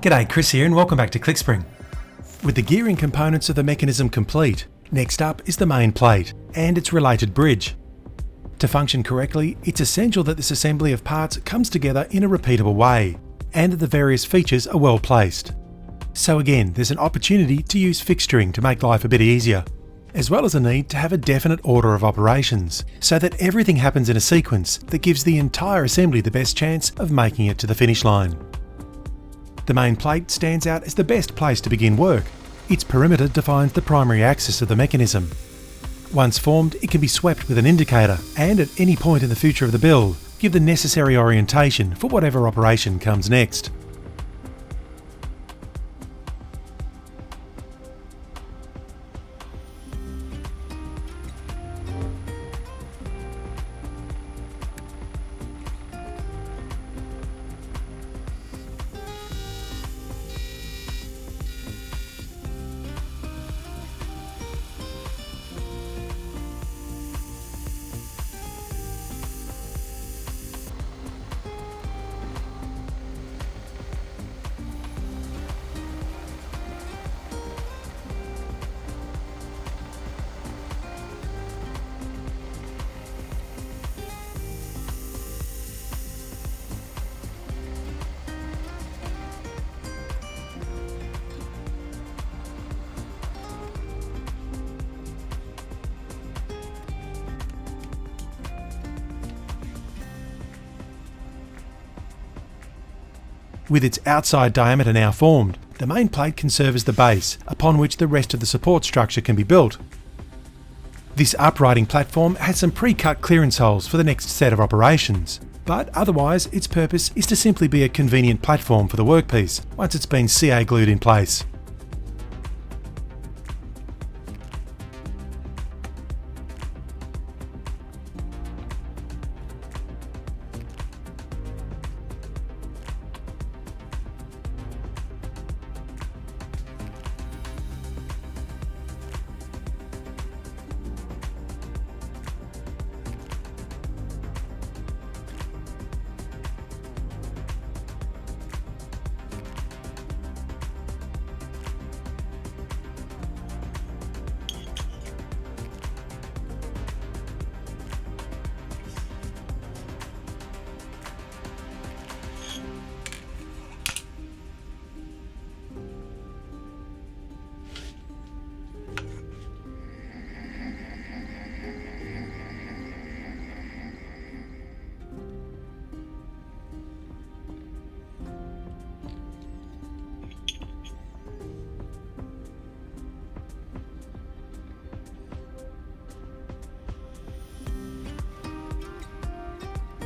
G'day, Chris here and welcome back to ClickSpring. With the gearing components of the mechanism complete, next up is the main plate and its related bridge. To function correctly, it's essential that this assembly of parts comes together in a repeatable way and that the various features are well placed. So again, there's an opportunity to use fixturing to make life a bit easier, as well as a need to have a definite order of operations, so that everything happens in a sequence that gives the entire assembly the best chance of making it to the finish line. The main plate stands out as the best place to begin work. Its perimeter defines the primary axis of the mechanism. Once formed, it can be swept with an indicator, and at any point in the future of the build, give the necessary orientation for whatever operation comes next. With its outside diameter now formed, the main plate can serve as the base upon which the rest of the support structure can be built. This uprighting platform has some pre-cut clearance holes for the next set of operations, but otherwise its purpose is to simply be a convenient platform for the workpiece once it's been CA glued in place.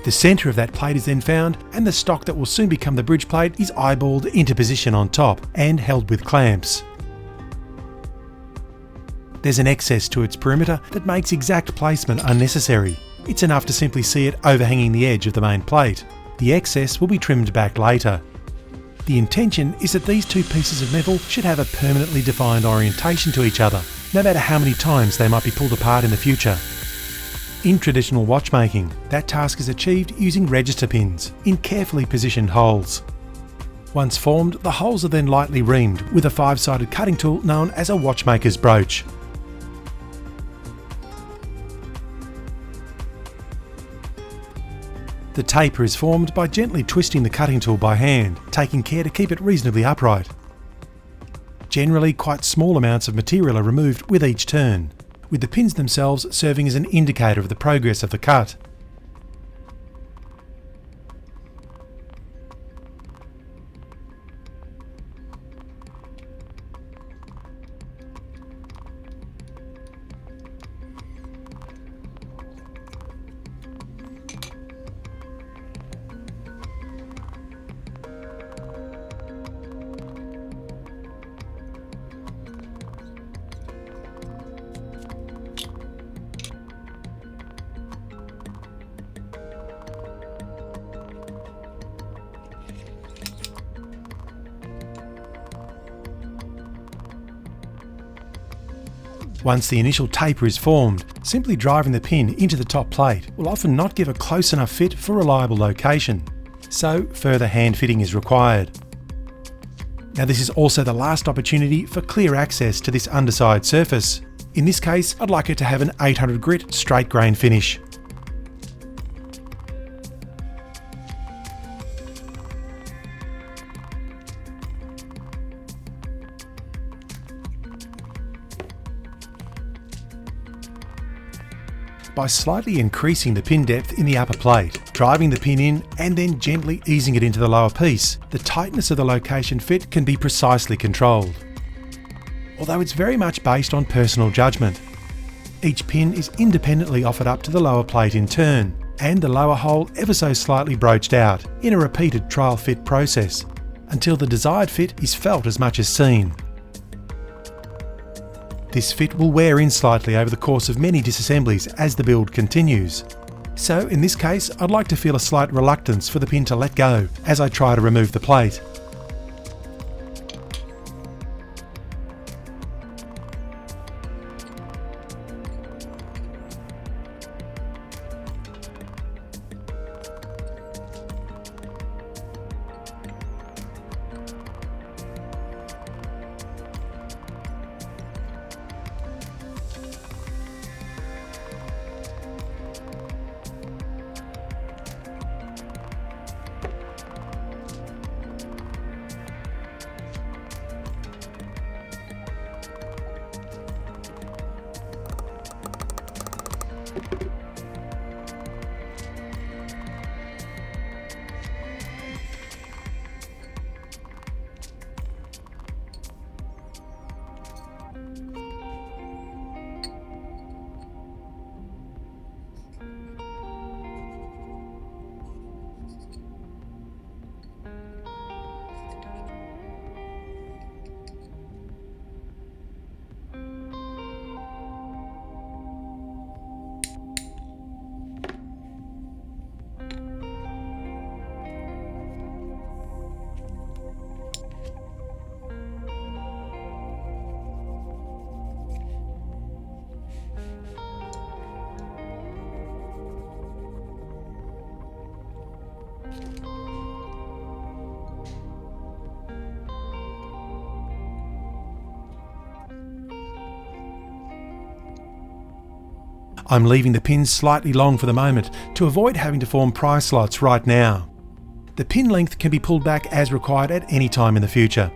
The centre of that plate is then found, and the stock that will soon become the bridge plate is eyeballed into position on top and held with clamps. There's an excess to its perimeter that makes exact placement unnecessary. It's enough to simply see it overhanging the edge of the main plate. The excess will be trimmed back later. The intention is that these two pieces of metal should have a permanently defined orientation to each other, no matter how many times they might be pulled apart in the future. In traditional watchmaking, that task is achieved using register pins in carefully positioned holes. Once formed, the holes are then lightly reamed with a 5-sided cutting tool known as a watchmaker's broach. The taper is formed by gently twisting the cutting tool by hand, taking care to keep it reasonably upright. Generally, quite small amounts of material are removed with each turn, with the pins themselves serving as an indicator of the progress of the cut. Once the initial taper is formed, simply driving the pin into the top plate will often not give a close enough fit for reliable location, so further hand fitting is required. Now this is also the last opportunity for clear access to this underside surface. In this case, I'd like it to have an 800 grit straight grain finish. By slightly increasing the pin depth in the upper plate, driving the pin in and then gently easing it into the lower piece, the tightness of the location fit can be precisely controlled. Although it's very much based on personal judgment. Each pin is independently offered up to the lower plate in turn, and the lower hole ever so slightly broached out in a repeated trial fit process, until the desired fit is felt as much as seen. This fit will wear in slightly over the course of many disassemblies as the build continues. So in this case, I'd like to feel a slight reluctance for the pin to let go as I try to remove the plate. I'm leaving the pins slightly long for the moment to avoid having to form pry slots right now. The pin length can be pulled back as required at any time in the future.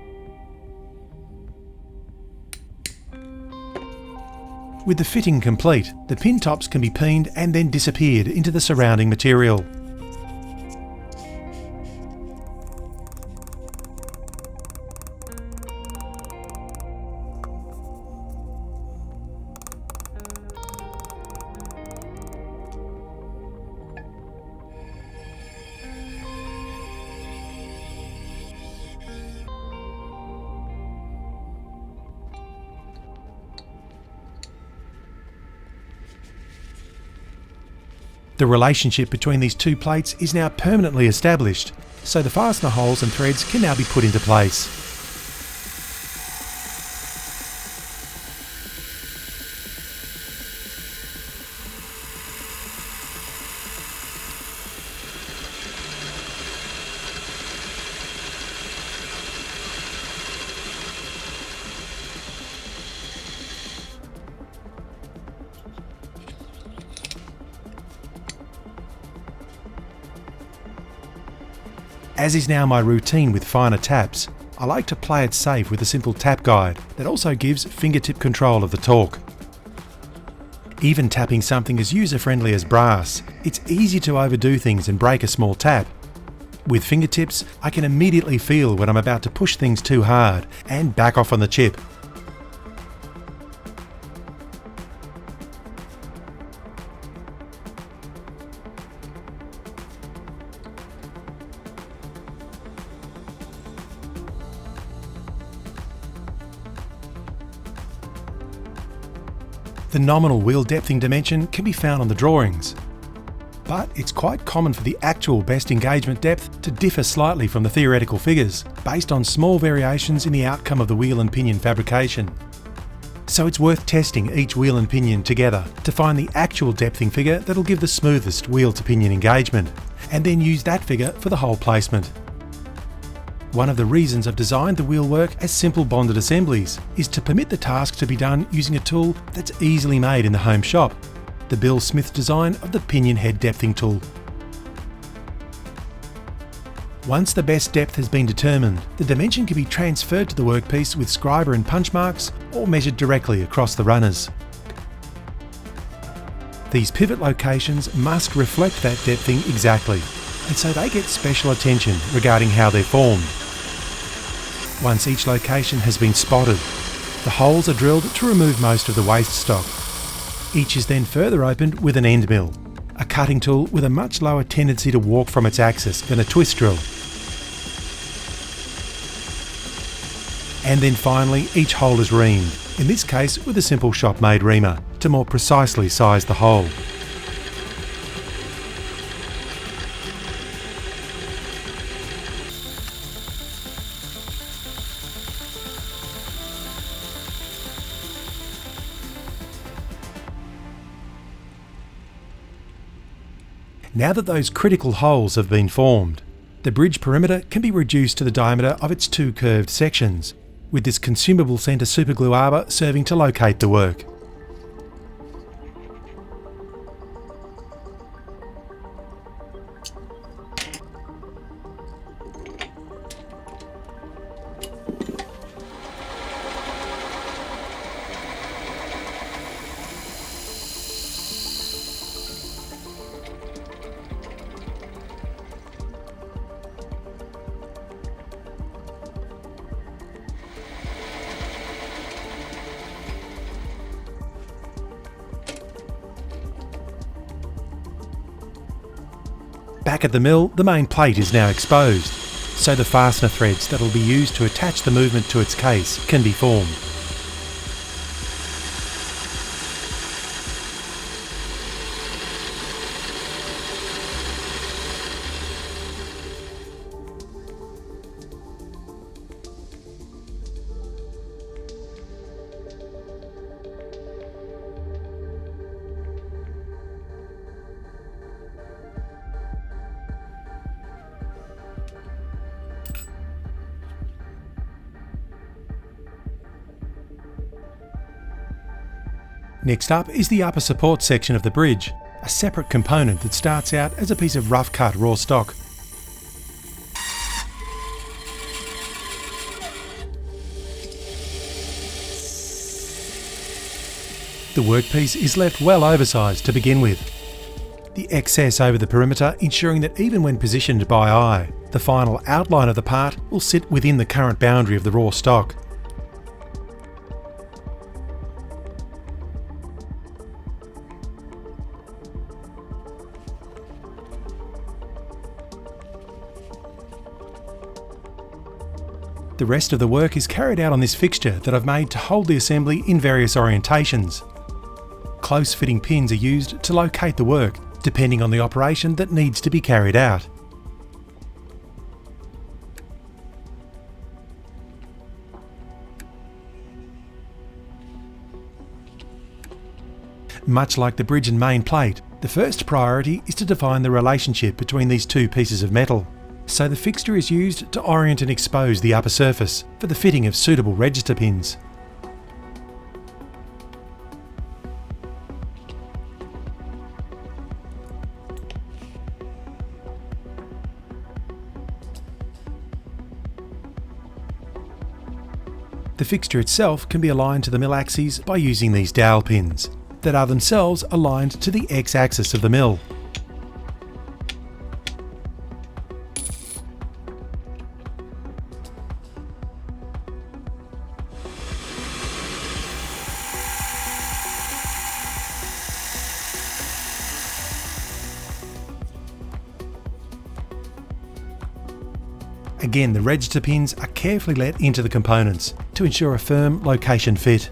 With the fitting complete, the pin tops can be peened and then disappeared into the surrounding material. The relationship between these two plates is now permanently established, so the fastener holes and threads can now be put into place. As is now my routine with finer taps, I like to play it safe with a simple tap guide that also gives fingertip control of the torque. Even tapping something as user-friendly as brass, it's easy to overdo things and break a small tap. With fingertips, I can immediately feel when I'm about to push things too hard and back off on the chip. The nominal wheel depthing dimension can be found on the drawings, but it's quite common for the actual best engagement depth to differ slightly from the theoretical figures, based on small variations in the outcome of the wheel and pinion fabrication. So it's worth testing each wheel and pinion together to find the actual depthing figure that'll give the smoothest wheel to pinion engagement, and then use that figure for the hole placement. One of the reasons I've designed the wheelwork as simple bonded assemblies is to permit the task to be done using a tool that's easily made in the home shop, the Bill Smith design of the pinion head depthing tool. Once the best depth has been determined, the dimension can be transferred to the workpiece with scriber and punch marks or measured directly across the runners. These pivot locations must reflect that depthing exactly, and so they get special attention regarding how they're formed. Once each location has been spotted, the holes are drilled to remove most of the waste stock. Each is then further opened with an end mill, a cutting tool with a much lower tendency to warp from its axis than a twist drill. And then finally, each hole is reamed, in this case with a simple shop-made reamer, to more precisely size the hole. Now that those critical holes have been formed, the bridge perimeter can be reduced to the diameter of its two curved sections, with this consumable centre superglue arbor serving to locate the work. Back at the mill, the main plate is now exposed, so the fastener threads that will be used to attach the movement to its case can be formed. Next up is the upper support section of the bridge, a separate component that starts out as a piece of rough cut raw stock. The workpiece is left well oversized to begin with, the excess over the perimeter ensuring that even when positioned by eye, the final outline of the part will sit within the current boundary of the raw stock. The rest of the work is carried out on this fixture that I've made to hold the assembly in various orientations. Close-fitting pins are used to locate the work, depending on the operation that needs to be carried out. Much like the bridge and main plate, the first priority is to define the relationship between these two pieces of metal. So the fixture is used to orient and expose the upper surface for the fitting of suitable register pins. The fixture itself can be aligned to the mill axes by using these dowel pins, that are themselves aligned to the x-axis of the mill. Again, the register pins are carefully let into the components to ensure a firm location fit.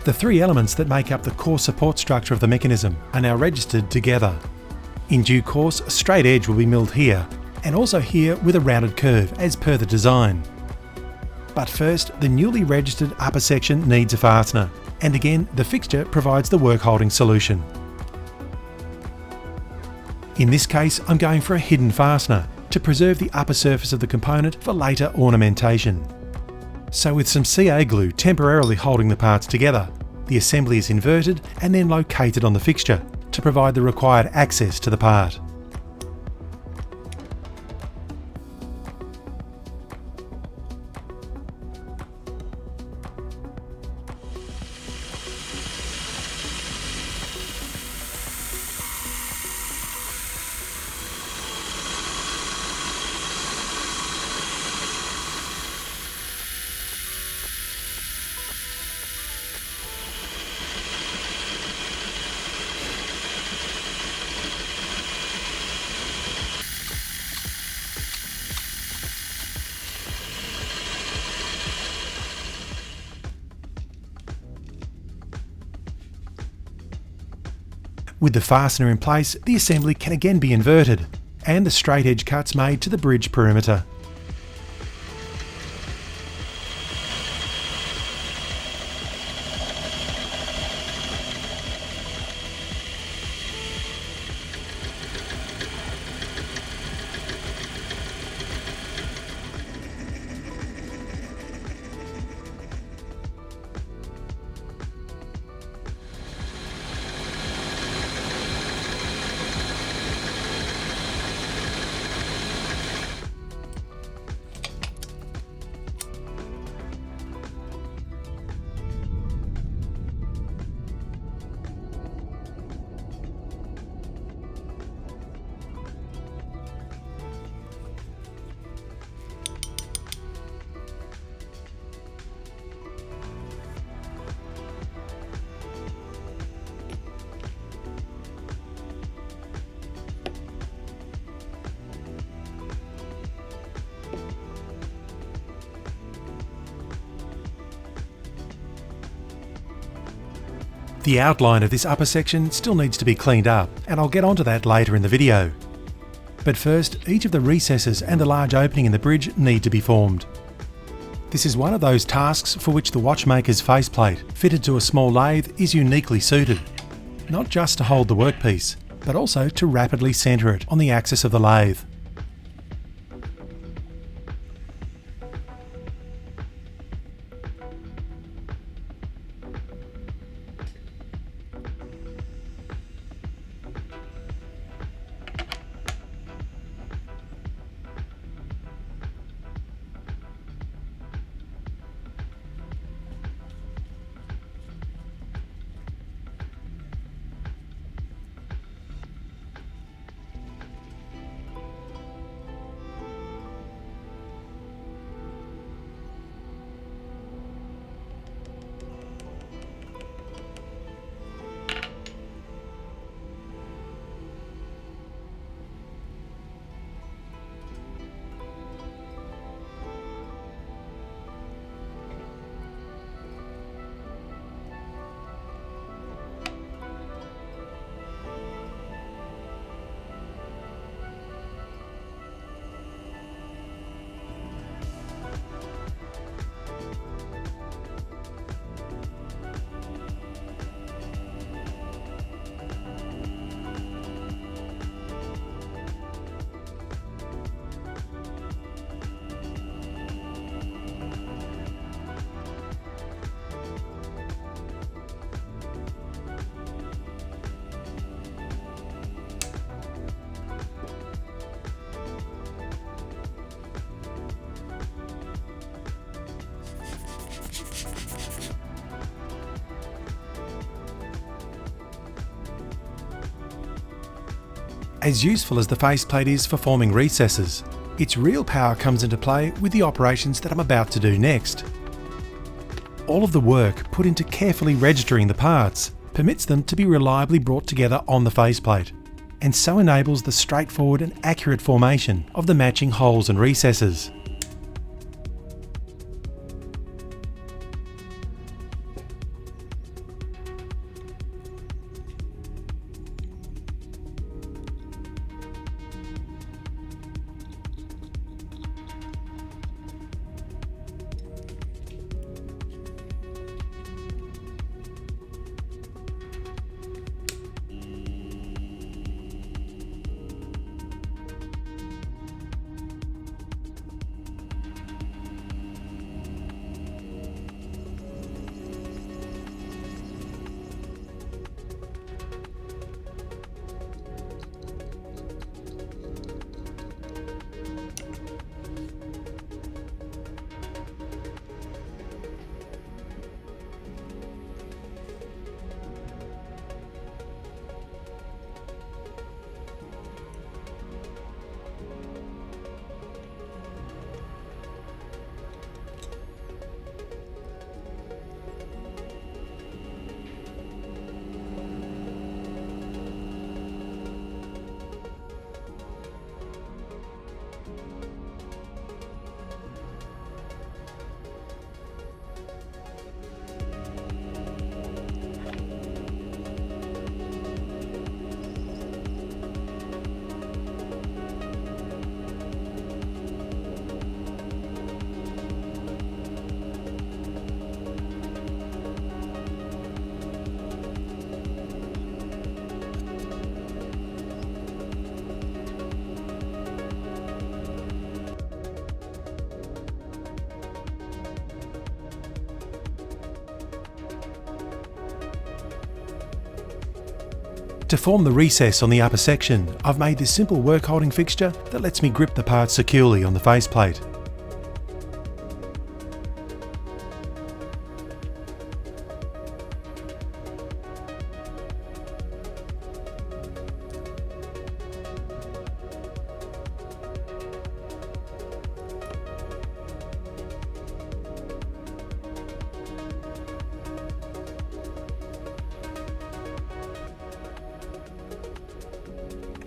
The three elements that make up the core support structure of the mechanism are now registered together. In due course, a straight edge will be milled here, and also here with a rounded curve as per the design. But first, the newly registered upper section needs a fastener, and again the fixture provides the work holding solution. In this case, I'm going for a hidden fastener to preserve the upper surface of the component for later ornamentation. So with some CA glue temporarily holding the parts together, the assembly is inverted and then located on the fixture to provide the required access to the part. With the fastener in place, the assembly can again be inverted, and the straight edge cuts made to the bridge perimeter. The outline of this upper section still needs to be cleaned up, and I'll get onto that later in the video. But first, each of the recesses and the large opening in the bridge need to be formed. This is one of those tasks for which the watchmaker's faceplate, fitted to a small lathe, is uniquely suited. Not just to hold the workpiece, but also to rapidly centre it on the axis of the lathe. As useful as the faceplate is for forming recesses, its real power comes into play with the operations that I'm about to do next. All of the work put into carefully registering the parts permits them to be reliably brought together on the faceplate, and so enables the straightforward and accurate formation of the matching holes and recesses. To form the recess on the upper section, I've made this simple work holding fixture that lets me grip the part securely on the faceplate.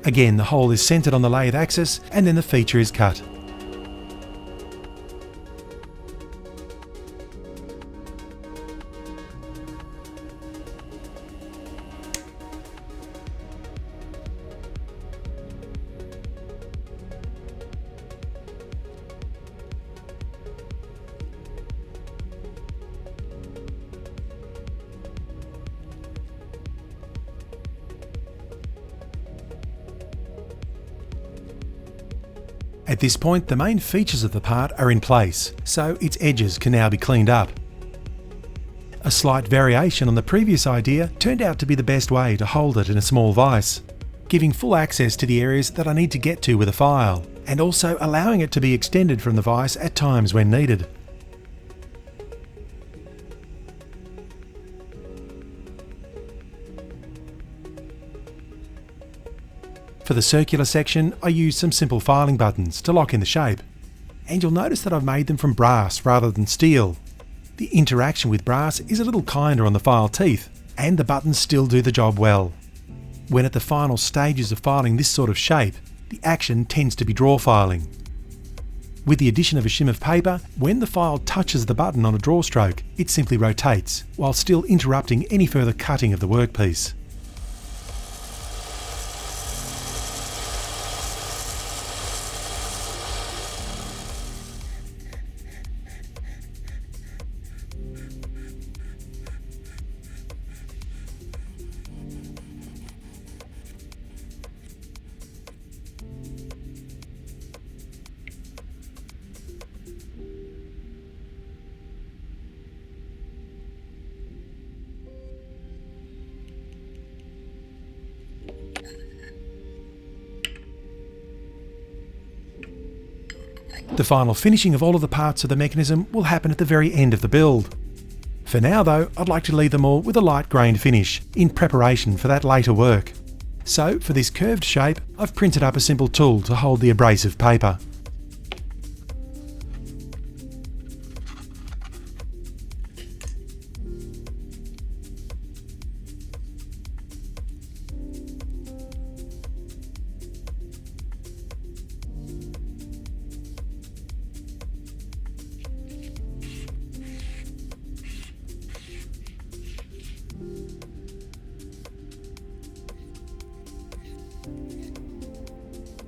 Again, the hole is centred on the lathe axis and then the feature is cut. At this point, the main features of the part are in place, so its edges can now be cleaned up. A slight variation on the previous idea turned out to be the best way to hold it in a small vise, giving full access to the areas that I need to get to with a file, and also allowing it to be extended from the vise at times when needed. For the circular section, I used some simple filing buttons to lock in the shape, and you'll notice that I've made them from brass rather than steel. The interaction with brass is a little kinder on the file teeth, and the buttons still do the job well. When at the final stages of filing this sort of shape, the action tends to be draw filing. With the addition of a shim of paper, when the file touches the button on a draw stroke, it simply rotates, while still interrupting any further cutting of the workpiece. The final finishing of all of the parts of the mechanism will happen at the very end of the build. For now though, I'd like to leave them all with a light grained finish, in preparation for that later work. So for this curved shape, I've printed up a simple tool to hold the abrasive paper.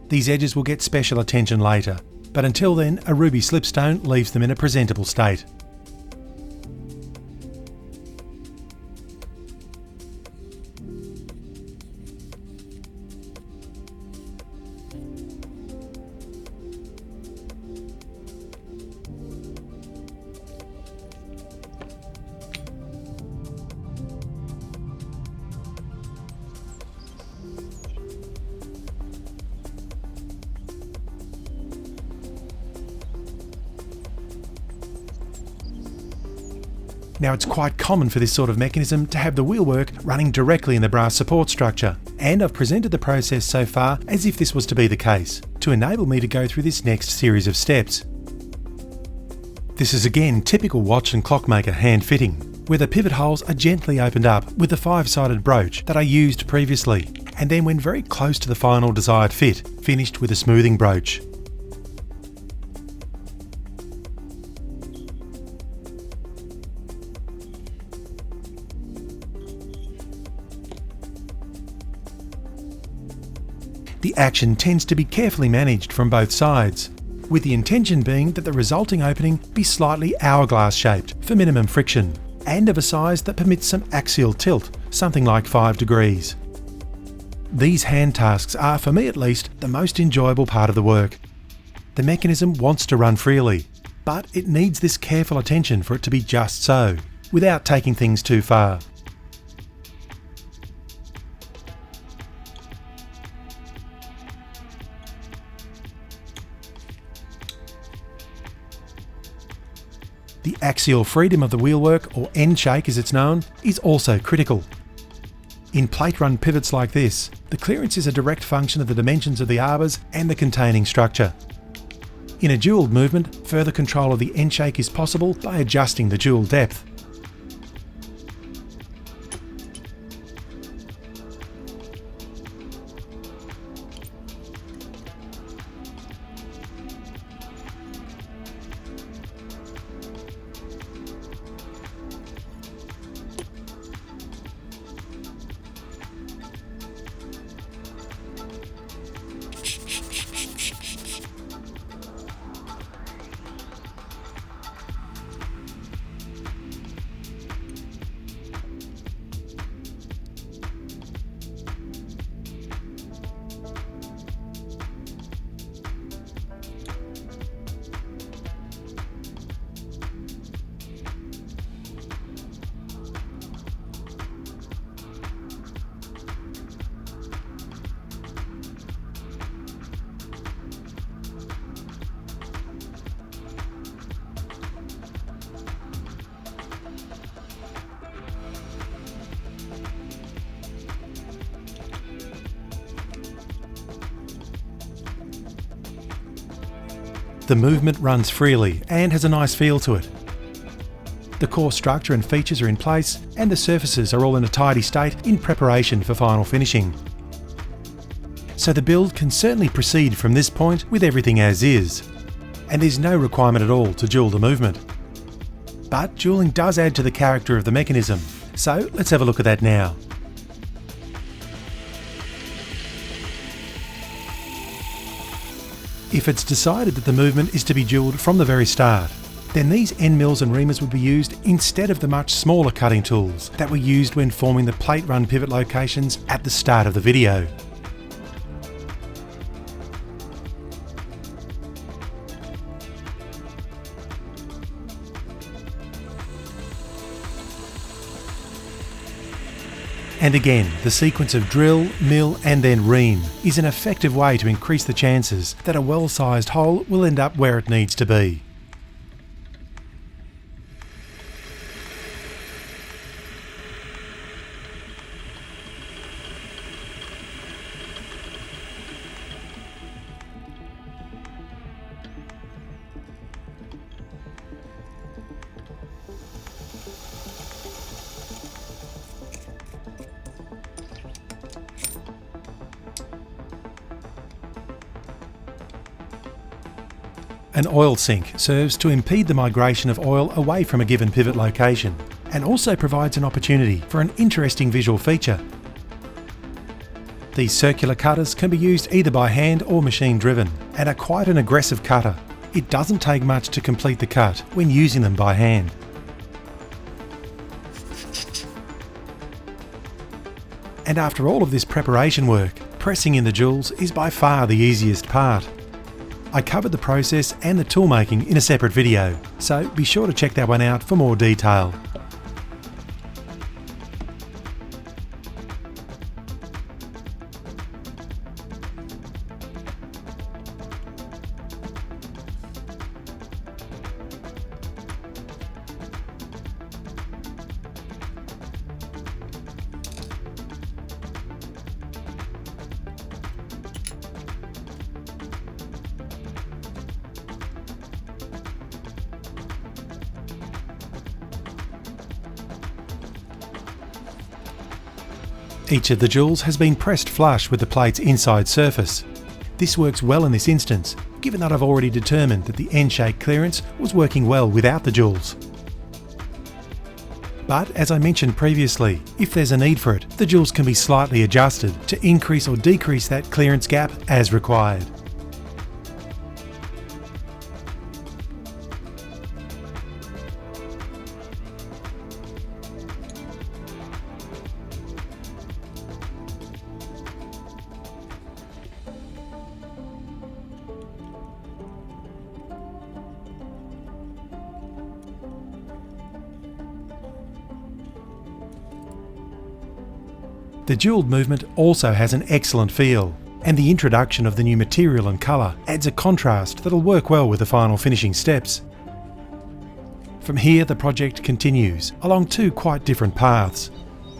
These edges will get special attention later, but until then, a ruby slipstone leaves them in a presentable state. Now it's quite common for this sort of mechanism to have the wheelwork running directly in the brass support structure, and I've presented the process so far as if this was to be the case, to enable me to go through this next series of steps. This is again typical watch and clockmaker hand fitting, where the pivot holes are gently opened up with the 5-sided broach that I used previously, and then when very close to the final desired fit, finished with a smoothing broach. The action tends to be carefully managed from both sides, with the intention being that the resulting opening be slightly hourglass shaped for minimum friction, and of a size that permits some axial tilt, something like 5 degrees. These hand tasks are, for me at least, the most enjoyable part of the work. The mechanism wants to run freely, but it needs this careful attention for it to be just so, without taking things too far. The axial freedom of the wheelwork, or end shake as it's known, is also critical. In plate-run pivots like this, the clearance is a direct function of the dimensions of the arbors and the containing structure. In a jewelled movement, further control of the end shake is possible by adjusting the jewel depth. The movement runs freely and has a nice feel to it. The core structure and features are in place, and the surfaces are all in a tidy state in preparation for final finishing. So the build can certainly proceed from this point with everything as is, and there's no requirement at all to jewel the movement. But jewelling does add to the character of the mechanism, so let's have a look at that now. If it's decided that the movement is to be jewelled from the very start, then these end mills and reamers would be used instead of the much smaller cutting tools that were used when forming the plate run pivot locations at the start of the video. And again, the sequence of drill, mill and then ream is an effective way to increase the chances that a well-sized hole will end up where it needs to be. An oil sink serves to impede the migration of oil away from a given pivot location, and also provides an opportunity for an interesting visual feature. These circular cutters can be used either by hand or machine driven, and are quite an aggressive cutter. It doesn't take much to complete the cut when using them by hand. And after all of this preparation work, pressing in the jewels is by far the easiest part. I covered the process and the tool making in a separate video, so be sure to check that one out for more detail. Each of the jewels has been pressed flush with the plate's inside surface. This works well in this instance, given that I've already determined that the end shake clearance was working well without the jewels. But as I mentioned previously, if there's a need for it, the jewels can be slightly adjusted to increase or decrease that clearance gap as required. The jewelled movement also has an excellent feel, and the introduction of the new material and colour adds a contrast that'll work well with the final finishing steps. From here the project continues along two quite different paths.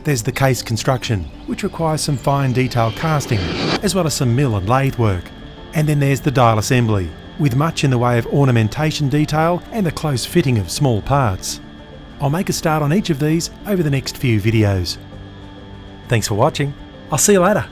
There's the case construction, which requires some fine detail casting, as well as some mill and lathe work. And then there's the dial assembly, with much in the way of ornamentation detail and the close fitting of small parts. I'll make a start on each of these over the next few videos. Thanks for watching. I'll see you later.